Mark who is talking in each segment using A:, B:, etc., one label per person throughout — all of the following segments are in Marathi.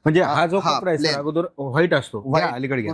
A: म्हणजे हा जो कपडा आहे सर
B: plain.
A: अगोदर व्हाईट असतो
B: White,
A: अलीकडे घ्या.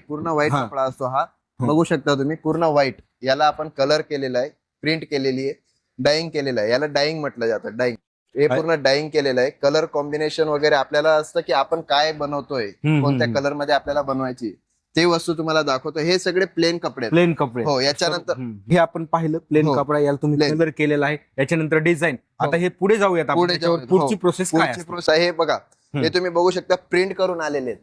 B: पूर्ण व्हाईट
A: हा.
B: कपडा असतो हा.
A: हं.
B: बघू शकता तुम्ही पूर्ण व्हाईट. याला आपण कलर केलेला आहे, प्रिंट केलेली आहे, डाईंग केलेलं आहे. याला डाईंग म्हटलं जातं, डाईंग. हे पूर्ण डाईंग केलेलं आहे. कलर कॉम्बिनेशन वगैरे आपल्याला असतं की आपण काय बनवतोय, कोणत्या कलर मध्ये आपल्याला बनवायची ते वस्तू तुम्हाला दाखवतो. हे सगळे प्लेन कपडे आहेत.
A: प्लेन कपडे.
B: हो, याच्यानंतर
A: हे आपण पाहिलं प्लेन
B: हो,
A: कपडा, याला तुम्ही
B: plain.
A: कलर केलेला आहे, याच्यानंतर डिझाईन.
B: हो.
A: आता हे पुढे जाऊयात आपण,
B: पुढे
A: त्याच्यावर
B: जाऊयात.
A: पुढची
B: हो.
A: प्रोसेस काय
B: पुढची
A: असते?
B: प्रोसेस हे बघा. हे तुम्ही बघू शकता प्रिंट करून आलेले आहेत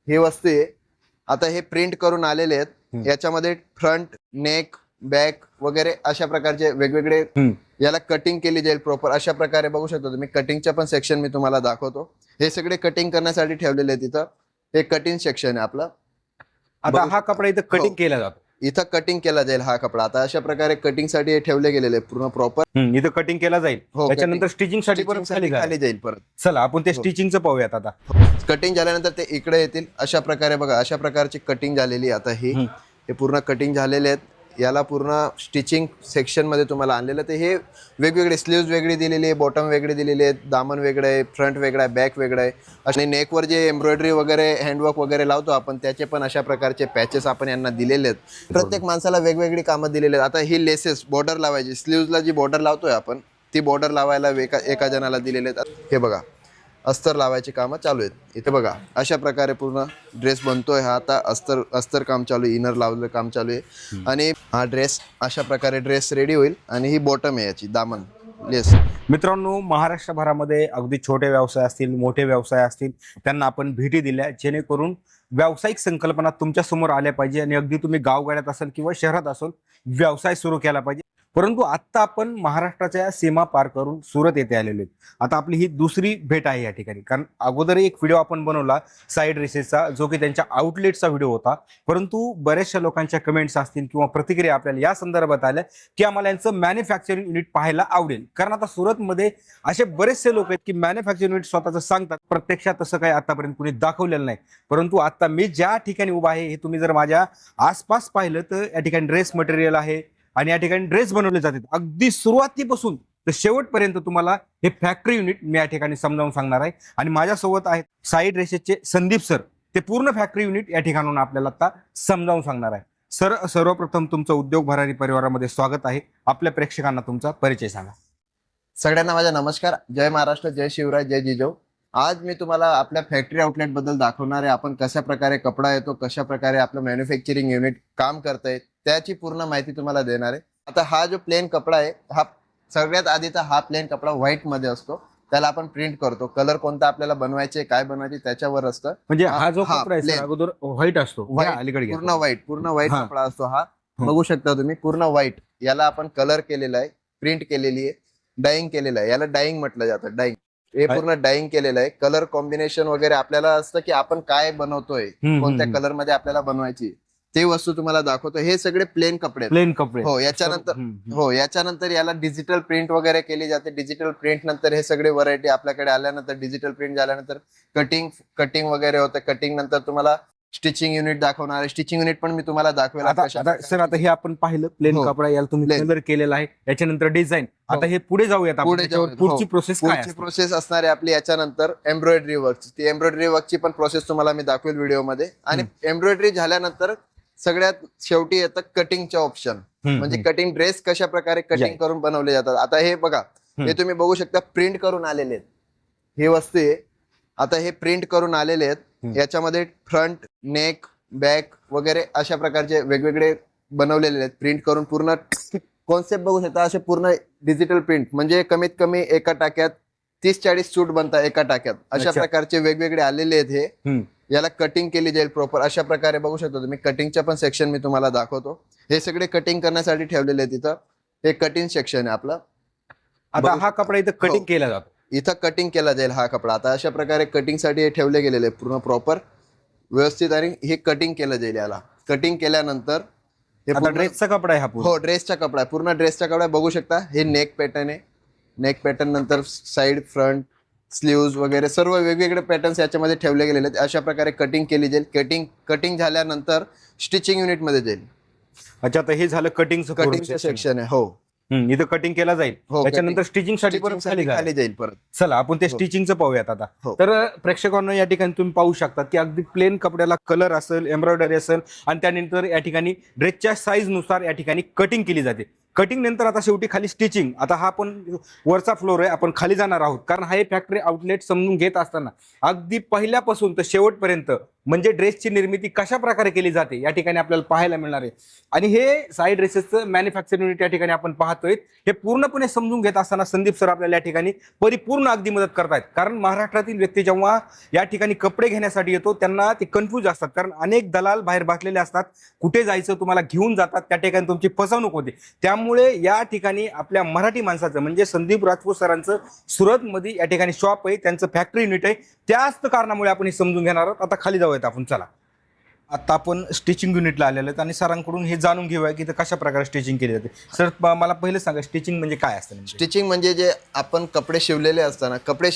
B: हे वस्तू आहे. आता हे प्रिंट करून आलेले आहेत. याच्यामध्ये फ्रंट, नेक, बॅक वगैरे अशा प्रकारचे वेगवेगळे याला कटिंग केली जाईल प्रॉपर. अशा प्रकारे बघू शकता तुम्ही. कटिंगच्या पण सेक्शन मी तुम्हाला दाखवतो. हे सगळे कटिंग करण्यासाठी ठेवलेले आहेत तिथं. हे कटिंग सेक्शन आहे आपलं.
A: आता हा कपडा इथं कटिंग केला जातो.
B: इथं कटिंग केला जाईल हा कपडा. आता अशा प्रकारे कटिंग साठी हे ठेवले गेलेले आहे पूर्ण प्रॉपर.
A: इथं कटिंग केला जाईल.
B: हो,
A: त्याच्यानंतर स्टिचिंग साठी परत खाली
B: खाली जाईल परत.
A: चला आपण ते स्टिचिंगचं पाहूयात आता.
B: कटिंग झाल्यानंतर ते इकडे येतील. अशा प्रकारे बघा, अशा प्रकारची कटिंग झालेली आता ही. हे पूर्ण कटिंग झालेले आहेत. याला पूर्ण स्टिचिंग सेक्शन मध्ये तुम्हाला आणलेलं. तर हे वेगवेगळे स्लीव्ज वेगळी दिलेली आहे, बॉटम वेगळे दिलेले आहेत, दामन वेगळं आहे, फ्रंट वेगळा आहे, बॅक वेगळं आहे. आणि नेकवर जे एम्ब्रॉयडरी वगैरे हँडवर्क वगैरे लावतो आपण, त्याचे पण अशा प्रकारचे पॅचेस आपण यांना दिलेले आहेत. प्रत्येक माणसाला वेगवेगळी कामं दिलेली आहेत. आता ही लेसेस बॉर्डर लावायची, स्लीव्जला जी बॉर्डर लावतोय आपण ती बॉर्डर लावायला एका जणाला दिलेले आहेत. हे बघा, अस्तर लावायची कामं चालू आहेत. इथे बघा अशा प्रकारे पूर्ण ड्रेस बनतोय हा. आता अस्तर काम चालू आहे, इनर लावलेलं काम चालू आहे. आणि हा ड्रेस अशा प्रकारे ड्रेस रेडी होईल. आणि ही बॉटम आहे याची, दामन लेस.
A: मित्रांनो, महाराष्ट्रभरामध्ये अगदी छोटे व्यवसाय असतील, मोठे व्यवसाय असतील, त्यांना आपण भेटी दिल्या जेणेकरून व्यावसायिक संकल्पना तुमच्या समोर आल्या पाहिजे. आणि अगदी तुम्ही गावगाड्यात असाल किंवा शहरात असाल, व्यवसाय सुरू केला पाहिजे. परंतु आता आपण महाराष्ट्राच्या सीमा पार करून सुरत येथे आलेलो आहेत. आता आपली ही दुसरी भेट आहे या ठिकाणी. कारण अगोदर एक व्हिडिओ आपण बनवला साईड ड्रेसेसचा, जो की त्यांच्या आउटलेटचा व्हिडिओ होता. परंतु बऱ्याचशा लोकांच्या कमेंट्स असतील किंवा प्रतिक्रिया आपल्याला या संदर्भात आल्या की आम्हाला यांचं मॅन्युफॅक्चरिंग युनिट पाहायला आवडेल. कारण आता सुरतमध्ये असे बरेचसे लोक आहेत की मॅन्युफॅक्चरिंग युनिट स्वतःचं सांगतात, प्रत्यक्षात तसं काही आतापर्यंत कुणी दाखवलेलं नाही. परंतु आता मी ज्या ठिकाणी उभा आहे, हे तुम्ही जर माझ्या आसपास पाहिलं तर या ठिकाणी ड्रेस मटेरियल आहे आणि या ठिकाणी ड्रेस बनवले जातात. अगदी सुरुवातीपासून तर शेवटपर्यंत तुम्हाला हे फॅक्टरी युनिट मी या ठिकाणी समजावून सांगणार आहे. आणि माझ्यासोबत आहेत साई ड्रेसेसचे संदीप सर. ते पूर्ण फॅक्टरी युनिट या ठिकाणून आपल्याला आता समजावून सांगणार आहे. सर, सर्वप्रथम तुमचं उद्योग भरारी परिवारामध्ये स्वागत आहे. आपल्या प्रेक्षकांना तुमचा परिचय सांगा.
B: सगळ्यांना माझा नमस्कार. जय महाराष्ट्र, जय शिवराय, जय जिजाऊ. आज मी तुम्हाला आपल्या फॅक्टरी आउटलेट बद्दल दाखवणार आहे. आपण कशा प्रकारे कपडा येतो, कशा प्रकारे आपलं मॅन्युफॅक्चरिंग युनिट काम करतंय, त्याची पूर्ण माहिती तुम्हाला देणार आहे. आता हा जो प्लेन कपडा आहे, हा सगळ्यात आधीचा हा प्लेन कपडा व्हाईट मध्ये असतो. त्याला आपण प्रिंट करतो. कलर कोणता आपल्याला बनवायचे, काय बनवायचे त्याच्यावर असतं.
A: म्हणजे हा जो कपडा आहे
B: plain.
A: सर अगोदर व्हाईट असतो. अलीकडे घ्या.
B: पूर्ण व्हाईट
A: हा.
B: कपडा असतो हा. बघू शकता तुम्ही पूर्ण व्हाईट. याला आपण कलर केलेला आहे, प्रिंट केलेली आहे, डाईंग केलेलं आहे. याला डाईंग म्हटलं जातं, डाईंग. हे पूर्ण डाईंग केलेलं आहे. कलर कॉम्बिनेशन वगैरे आपल्याला असतं की आपण काय बनवतोय, कोणत्या कलर मध्ये आपल्याला बनवायची ते वस्तू तुम्हाला दाखवतो. हे सगळे प्लेन कपडे आहेत.
A: प्लेन कपडे.
B: हो, याच्यानंतर याला डिजिटल प्रिंट वगैरे केली जाते. डिजिटल प्रिंट नंतर हे सगळे व्हरायटी आपल्याकडे आल्यानंतर, डिजिटल प्रिंट झाल्यानंतर कटिंग वगैरे होतं. कटिंग नंतर तुम्हाला स्टिचिंग युनिट दाखवणार आहे. स्टिचिंग युनिट पण मी तुम्हाला दाखवेल.
A: सर आता हे आपण पाहिलं प्लेन कपडा, याला तुम्ही कलर केलेला आहे, याच्यानंतर डिझाईन. आता हे पुढे जाऊयात आपण, त्याच्यावर पुढची प्रोसेस काय
B: पुढची प्रोसेस असणार आहे आपली. याच्यानंतर एम्ब्रॉयडरी वर्क, ती एम्ब्रॉयडरी वर्कची पण प्रोसेस तुम्हाला मी दाखवेल व्हिडिओमध्ये. आणि एम्ब्रॉयडरी झाल्यानंतर सगळ्यात शेवटी येतं कटिंगचं ऑप्शन. म्हणजे कटिंग, ड्रेस कशा प्रकारे कटिंग करून बनवले जातात. आता हे बघा, हे तुम्ही बघू शकता प्रिंट करून आलेले आहेत हे वस्तू आहे. आता हे प्रिंट करून आलेले आहेत. याच्यामध्ये फ्रंट, नेक, बॅक वगैरे अशा प्रकारचे वेगवेगळे बनवलेले आहेत. प्रिंट करून पूर्ण कॉन्सेप्ट बघू शकता. असे पूर्ण डिजिटल प्रिंट, म्हणजे कमीत कमी एका टाक्यात 30-40 सूट बनतात एका टाक्यात. अशा प्रकारचे वेगवेगळे आलेले आहेत हे. याला कटिंग केली जाईल प्रॉपर. अशा प्रकारे बघू शकता तुम्ही. कटिंगच्या पण सेक्शन मी तुम्हाला दाखवतो. हे सगळे कटिंग करण्यासाठी ठेवलेले आहेत तिथं. हे कटिंग सेक्शन आहे आपलं.
A: आता हा कपडा इथं कटिंग केला जातो.
B: इथं कटिंग केला जाईल हा कपडा. आता अशा प्रकारे कटिंग साठी हे ठेवले गेलेले पूर्ण प्रॉपर व्यवस्थित. आणि हे कटिंग केलं जाईल. याला कटिंग केल्यानंतर
A: हे ड्रेसचा कपडा आहे हा.
B: हो, ड्रेसचा कपडा आहे. पूर्ण ड्रेसचा कपडा बघू शकता. हे नेक पॅटर्न आहे. नेक पॅटर्न नंतर साईड, फ्रंट, स्लीव्ज वगैरे सर्व वेगवेगळे पॅटर्न्स याच्यामध्ये ठेवले गेलेले आहेत. अशा प्रकारे कटिंग केली जाईल. कटिंग झाल्यानंतर स्टिचिंग युनिट मध्ये जाईल.
A: अच्छा, आता हे झालं कटिंगचं
B: सेक्शन आहे. हो,
A: इथं कटिंग केला जाईल,
B: हो,
A: त्याच्यानंतर
B: cutting.
A: स्टिचिंग साठी परत
B: Stitching
A: खाली
B: साठी खाली जाईल परत.
A: चला आपण ते
B: हो.
A: स्टिचिंगचं पाहूयात आता.
B: हो.
A: तर प्रेक्षकांना या ठिकाणी तुम्ही पाहू शकता की अगदी प्लेन कपड्याला कलर असेल, एम्ब्रॉयडरी असेल आणि त्यानंतर या ठिकाणी ड्रेसच्या साईज नुसार या ठिकाणी कटिंग केली जाते. कटिंग नंतर आता शेवटी खाली स्टिचिंग. आता हा आपण वरचा फ्लोर आहे, आपण खाली जाणार आहोत कारण हा फॅक्टरी आउटलेट समजून घेत असताना अगदी पहिल्यापासून तर शेवटपर्यंत म्हणजे ड्रेसची निर्मिती कशा प्रकारे केली जाते या ठिकाणी आपल्याला पाहायला मिळणार आहे. आणि हे साईड ड्रेसेसचं मॅन्युफॅक्चरिंग युनिट या ठिकाणी आपण पाहतोय. हे पूर्णपणे समजून घेत असताना संदीप सर आपल्याला या ठिकाणी परिपूर्ण अगदी मदत करतायत. कारण महाराष्ट्रातील व्यक्ती जेव्हा या ठिकाणी कपडे घेण्यासाठी येतो त्यांना ते कन्फ्यूज असतात, कारण अनेक दलाल बाहेर बसलेले असतात, कुठे जायचं तुम्हाला घेऊन जातात, त्या ठिकाणी तुमची फसवणूक होते. त्यामुळे या ठिकाणी आपल्या मराठी माणसाचं म्हणजे संदीप राजपूत सरांचं सुरतमध्ये या ठिकाणी शॉप आहे, त्यांचं फॅक्टरी युनिट आहे. त्याच कारणामुळे आपण हे समजून घेणार आहोत. आता खाली जाऊयात आपण. चला आता आपण स्टिचिंग युनिटला आलेलो आहेत आणि सरांकडून हे जाणून घेऊया की कशा प्रकारे स्टिचिंग केली जाते. सर मला पहिले सांगा स्टिचिंग म्हणजे काय असतं?
B: स्टिचिंग म्हणजे जे आपण कपडे शिवलेले असताना कपडे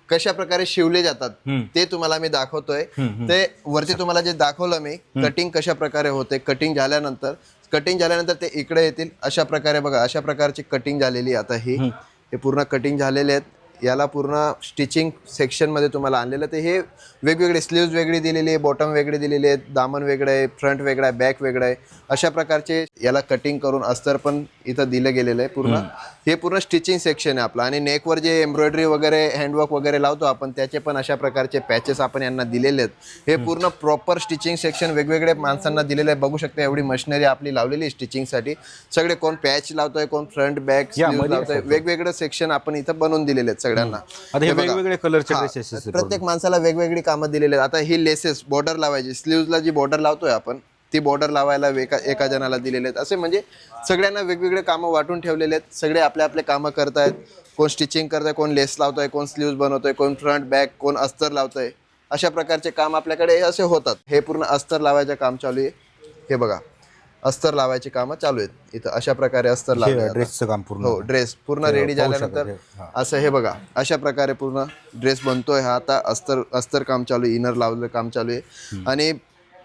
B: कशा प्रकारे शिवले जातात ते तुम्हाला मी दाखवतोय. ते वरती तुम्हाला जे दाखवलं मी कटिंग कशा प्रकारे होते, कटिंग झाल्यानंतर ते इकडे येतील. अशा प्रकारे बघा, अशा प्रकारची कटिंग झालेली. आता हे पूर्ण कटिंग झालेले आहेत. याला पूर्ण स्टिचिंग सेक्शन मध्ये तुम्हाला आणलेलं. ते हे वेगवेगळे स्लीव्ज वेगळी दिलेली आहे, बॉटम वेगळी दिलेली आहे, दामन वेगळं आहे, फ्रंट वेगळा आहे, बॅक वेगळं आहे. अशा प्रकारचे याला कटिंग करून अस्तर पण इथं दिलं गेलेलं आहे. पूर्ण हे पूर्ण स्टिचिंग सेक्शन आहे आपलं. आणि नेकवर जे एम्ब्रॉयडरी वगैरे हँडवर्क वगैरे लावतो आपण त्याचे पण अशा प्रकारचे पॅचेस आपण यांना दिलेले आहेत. हे पूर्ण प्रॉपर स्टिचिंग सेक्शन वेगवेगळे माणसांना दिलेलं आहे. बघू शकता एवढी मशिनरी आपली लावलेली स्टिचिंगसाठी. सगळे कोण पॅच लावतोय, कोण फ्रंट बॅक स्लीव्ह लावतोय, वेगवेगळे सेक्शन आपण इथं बनवून दिलेले आहेत सगळ्यांना.
A: आता हे वेगवेगळे कलरचे ड्रेसेस
B: प्रत्येक माणसाला वेगवेगळी कामं दिलेली आहेत. आता ही लेसेस बॉर्डर लावायची, स्लीव्हजला जी बॉर्डर लावतोय आपण ती बॉर्डर लावायला एका जणाला दिलेले आहेत. असे म्हणजे सगळ्यांना वेगवेगळे कामं वाटून ठेवलेले आहेत. सगळे आपले आपले कामं करतायत. कोण स्टिचिंग करताय, कोण लेस लावतोय, कोण स्लीव्ज बनवतोय, कोण फ्रंट बॅक, कोण अस्तर लावतोय. अशा प्रकारचे काम आपल्याकडे असे होतात. हे पूर्ण अस्तर लावायचं काम चालू आहे. हे बघा अस्तर लावायची कामं चालू आहेत इथं. अशा प्रकारे अस्तर लावले.
A: ड्रेसचं काम पूर्ण.
B: हो, ड्रेस पूर्ण रेडी झाल्यानंतर असं हे बघा अशा प्रकारे पूर्ण ड्रेस बनतोय. हा आता अस्तर काम चालू आहे, इनर लावलं काम चालू आहे. आणि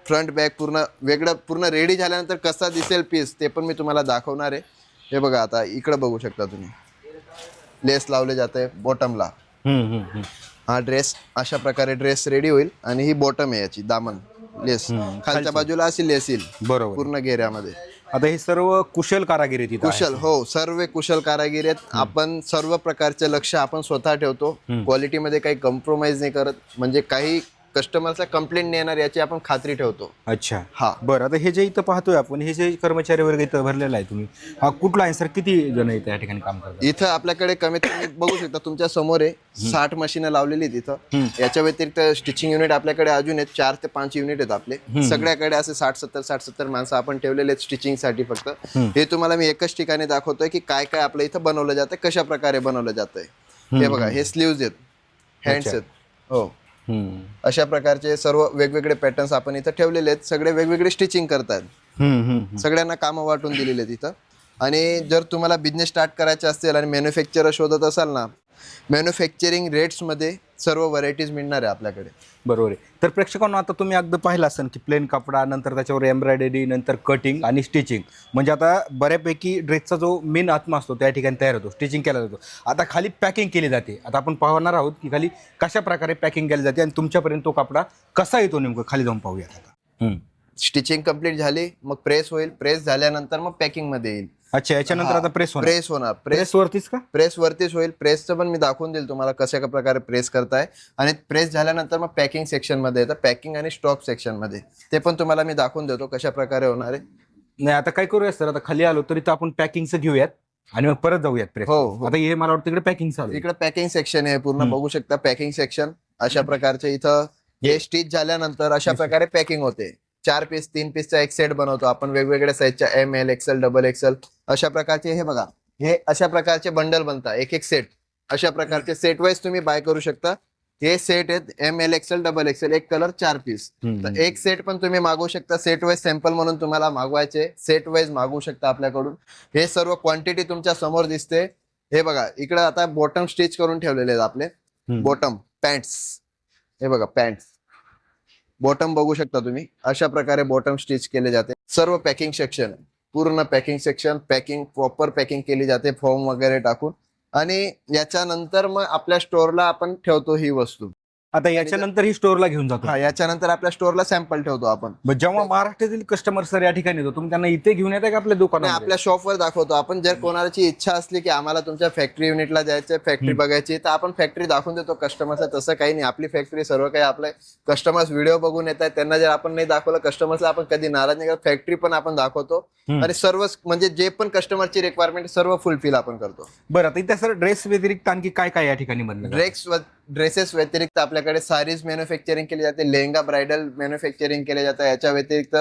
B: फ्रंट बॅक पूर्ण वेगळं पूर्ण रेडी झाल्यानंतर कसा दिसेल पीस ते पण मी तुम्हाला दाखवणार आहे. हे बघा आता इकडे बघू शकता तुम्ही, लेस लावले जाते बॉटमला. हा ड्रेस अशा प्रकारे ड्रेस रेडी होईल. आणि ही बॉटम आहे याची, दामन लेस खालच्या बाजूला अशी लेस येईल
A: बरोबर
B: पूर्ण घेऱ्यामध्ये.
A: आता हे सर्व कुशल कारागिरी आहेत इथं.
B: कुशल, हो, सर्व कुशल कारागिरी आहेत. आपण सर्व प्रकारचे लक्ष आपण स्वतः ठेवतो. क्वालिटीमध्ये काही कॉम्प्रोमाइज नाही करत. म्हणजे काही कस्टमरचा कंप्लेंट नाही येणार याची आपण खात्री ठेवतो.
A: अच्छा,
B: हा.
A: बरं. आता हे जे इथं पाहतोय आपण, हे जे कर्मचारी वर्ग इथं भरलेला आहे, तुम्ही हा कुठला आहे सर? किती जण इथं या ठिकाणी काम करतात?
B: इथं आपल्याकडे कमीत कमी बघू शकता तुमच्या समोर आहे 60 मशीनं लावलेली आहेत इथं. याच्या व्यतिरिक्त स्टिचिंग युनिट आपल्याकडे अजून आहेत 4 ते 5 युनिट आहेत आपले. सगळ्याकडे असे 60-70 माणसं आपण ठेवलेले आहेत स्टिचिंग साठी फक्त. हे तुम्हाला मी एकच ठिकाणी दाखवतोय की काय काय आपलं इथं बनवलं जातं, कशा प्रकारे बनवलं जातंय. हे बघा, हे स्लीव्ज आहेत, हँड्स आहेत. हो, अशा प्रकारचे सर्व वेगवेगळे पॅटर्न्स आपण इथं ठेवलेले आहेत. सगळे वेगवेगळे स्टिचिंग करतायत. सगळ्यांना कामं वाटून दिलेले आहेत इथं. आणि जर तुम्हाला बिझनेस स्टार्ट करायचे असतील आणि मॅन्युफॅक्चरर शोधत असाल ना, मॅन्युफॅक्चरिंग रेट्समध्ये सर्व व्हरायटीज मिळणार आहे आपल्याकडे.
A: बरोबर आहे. तर प्रेक्षकांना आता तुम्ही अगदी पाहिलं असेल की प्लेन कपडा, नंतर त्याच्यावर एम्ब्रॉयडरी, नंतर कटिंग आणि स्टिचिंग. म्हणजे आता बऱ्यापैकी ड्रेसचा जो मेन आत्मा असतो त्या ठिकाणी तयार होतो, स्टिचिंग केला जातो. आता खाली पॅकिंग केली जाते. आता आपण पाहणार आहोत की खाली कशा प्रकारे पॅकिंग केली जाते आणि तुमच्यापर्यंत तो कपडा कसा येतो नेमकं. खाली जाऊन पाहूया आता.
B: स्टिचिंग कंप्लीट झाली, मग प्रेस होईल. प्रेस झाल्यानंतर मग पॅकिंग मध्ये येईल.
A: अच्छा, याच्यानंतर आता प्रेस होणार.
B: प्रेस
A: वरतीच का?
B: प्रेस वरतीच होईल. प्रेसचं पण मी दाखवून देईल तुम्हाला कशा प्रकारे प्रेस करताय. आणि प्रेस झाल्यानंतर मग पॅकिंग सेक्शन मध्ये येतं, पॅकिंग आणि स्टॉक सेक्शन मध्ये. ते पण तुम्हाला मी दाखवून देतो कशा प्रकारे होणार आहे.
A: नाही, आता काय करूया सर, आता खाली आलो तरी तर आपण पॅकिंगचं घेऊयात आणि मग परत जाऊयात प्रेस.
B: हो.
A: आता हे मला वाटतं इकडे पॅकिंग चालू.
B: इकडे पॅकिंग सेक्शन आहे पूर्ण, बघू शकता पॅकिंग सेक्शन. अशा प्रकारचे इथं हे स्टिच झाल्यानंतर अशा प्रकारे पॅकिंग होते. 4 पीस 3 पीसचा एक सेट बनवतो आपण वेगवेगळ्या साईजच्या, ML, XL, XXL अशा प्रकारचे. हे बघा, हे अशा प्रकारचे बंडल बनतात, एक सेट. अशा प्रकारचे सेट वाईज तुम्ही बाय करू शकता. हे सेट आहेत ML, XL, XXL, एक कलर 4 पीस. तर एक सेट पण तुम्ही मागवू शकता. सेट वाईज सॅम्पल म्हणून तुम्हाला मागवायचे, सेट वाईज मागवू शकता आपल्याकडून. हे सर्व क्वांटिटी तुमच्या समोर दिसते. हे बघा, इकडे आता बॉटम स्टिच करून ठेवलेले आहेत आपले. बॉटम पॅन्ट्स, हे बघा पॅन्ट्स बॉटम बघू शकता तुम्ही. अशा प्रकारे बॉटम स्टिच केले जाते. सर्व पॅकिंग सेक्शन. पूर्ण packing section, packing proper packing केली जाते फॉर्म वगैरे टाकून. आणि याच्यानंतर मग आपल्या स्टोअरला आपण ठेवतो ही वस्तू.
A: आता याच्यानंतर ही स्टोअरला घेऊन जातो.
B: हा, याच्यानंतर आपल्या स्टोअरला सॅम्पल ठेवतो आपण.
A: मग जेव्हा महाराष्ट्रातील कस्टमर सर या ठिकाणी येतो, तुम्ही त्यांना इथे घेऊन येता का आपल्या
B: आणि
A: दुकानात?
B: आपल्या शॉपवर दाखवतो आपण. जर कोणाची इच्छा असली की आम्हाला तुमच्या फॅक्टरी युनिटला जायचं, फॅक्टरी बघायची, तर आपण फॅक्टरी दाखवून देतो कस्टमर्सला. तसं काही नाही, आपली फॅक्टरी सर्व काही आपले कस्टमर्स व्हिडिओ बघून येत आहेत. त्यांना जर आपण नाही दाखवलं कस्टमर्सला, आपण कधी नाराज नाही करत. फॅक्टरी पण आपण दाखवतो आणि सर्व म्हणजे जे पण कस्टमरची रिक्वायरमेंट सर्व फुलफिल आपण करतो.
A: बरं, आता इथे सर ड्रेस व्यतिरिक्त आणखी काय काय या ठिकाणी बनलं?
B: ड्रेसेस व्यतिरिक्त आपल्याकडे साडीज मॅन्युफॅक्चरिंग केली जाते, लेहंगा ब्रायडल मॅन्युफॅक्चरिंग केले जातं. याच्या व्यतिरिक्त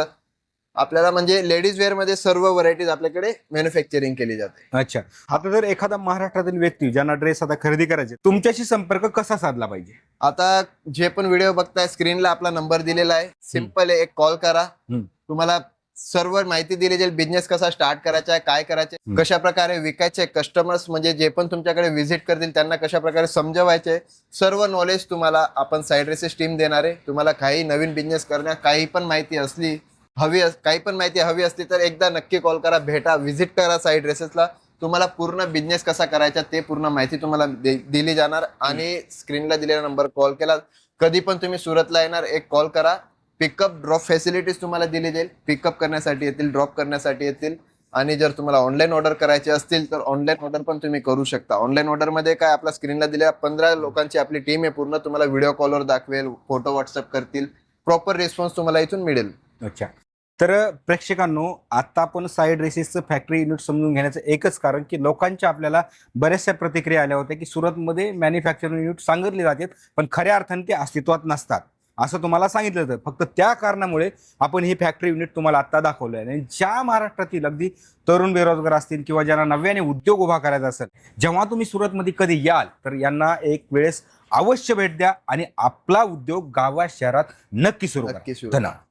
B: आपल्याला म्हणजे लेडीज वेअर मध्ये सर्व व्हरायटीज आपल्याकडे मॅन्युफॅक्चरिंग केली जाते.
A: अच्छा, आता जर एखादा महाराष्ट्रातील व्यक्ती ज्यांना ड्रेस आता खरेदी करायचे, तुमच्याशी संपर्क कसा साधला पाहिजे?
B: आता जे पण व्हिडिओ बघताय स्क्रीनला आपला नंबर दिलेला आहे. सिंपल आहे, एक कॉल करा. तुम्हाला सर्व माहिती दिली जाईल. बिझनेस कसा स्टार्ट करायचा आहे, काय करायचे, कशा प्रकारे विकायचे, कस्टमर्स म्हणजे जे पण तुमच्याकडे व्हिजिट करतील त्यांना कशा प्रकारे समजवायचे, सर्व नॉलेज तुम्हाला आपण साईड ड्रेसेस टीम देणार आहे. तुम्हाला काही नवीन बिझनेस करण्या काही पण माहिती असली काही पण माहिती हवी असली तर एकदा नक्की कॉल करा, भेटा, व्हिजिट करा साईड ड्रेसेसला. तुम्हाला पूर्ण बिझनेस कसा करायचा ते पूर्ण माहिती तुम्हाला दिली जाणार. आणि स्क्रीनला दिलेला नंबर कॉल केला, कधी पण तुम्ही सुरतला येणार, एक कॉल करा. पिकअप ड्रॉप फॅसिलिटीज तुम्हाला दिली जाईल. पिकअप करण्यासाठी येतील, ड्रॉप करण्यासाठी येतील. आणि जर तुम्हाला ऑनलाईन ऑर्डर करायची असतील तर ऑनलाईन ऑर्डर पण तुम्ही करू शकता. ऑनलाईन ऑर्डर मध्ये काय, आपला स्क्रीनला दिलेल्या 15 लोकांची आपली टीम आहे पूर्ण. तुम्हाला व्हिडिओ कॉलवर दाखवेल, फोटो व्हॉट्सअप करतील, प्रॉपर रिस्पॉन्स तुम्हाला इथून मिळेल.
A: अच्छा, तर प्रेक्षकांनो, आता आपण साईड ड्रेसेसचं फॅक्टरी युनिट समजून घेण्याचं एकच कारण की लोकांच्या आपल्याला बऱ्याचशा प्रतिक्रिया आल्या होत्या की सुरतमध्ये मॅन्युफॅक्चरिंग युनिट सांगितले जातात पण खऱ्या अर्थाने ते अस्तित्वात नसतात असं तुम्हाला सांगितलं होतं. फक्त त्या कारणामुळे आपण ही फॅक्टरी युनिट तुम्हाला आता दाखवलं आहे. आणि ज्या महाराष्ट्रातील अगदी तरुण बेरोजगार असतील किंवा ज्यांना नव्याने उद्योग उभा करायचा असेल, जेव्हा तुम्ही सुरतमध्ये कधी याल तर यांना एक वेळेस अवश्य भेट द्या आणि आपला उद्योग गावात शहरात नक्की सुरू करा.
B: नक्की सुरू.
A: धन्यवाद.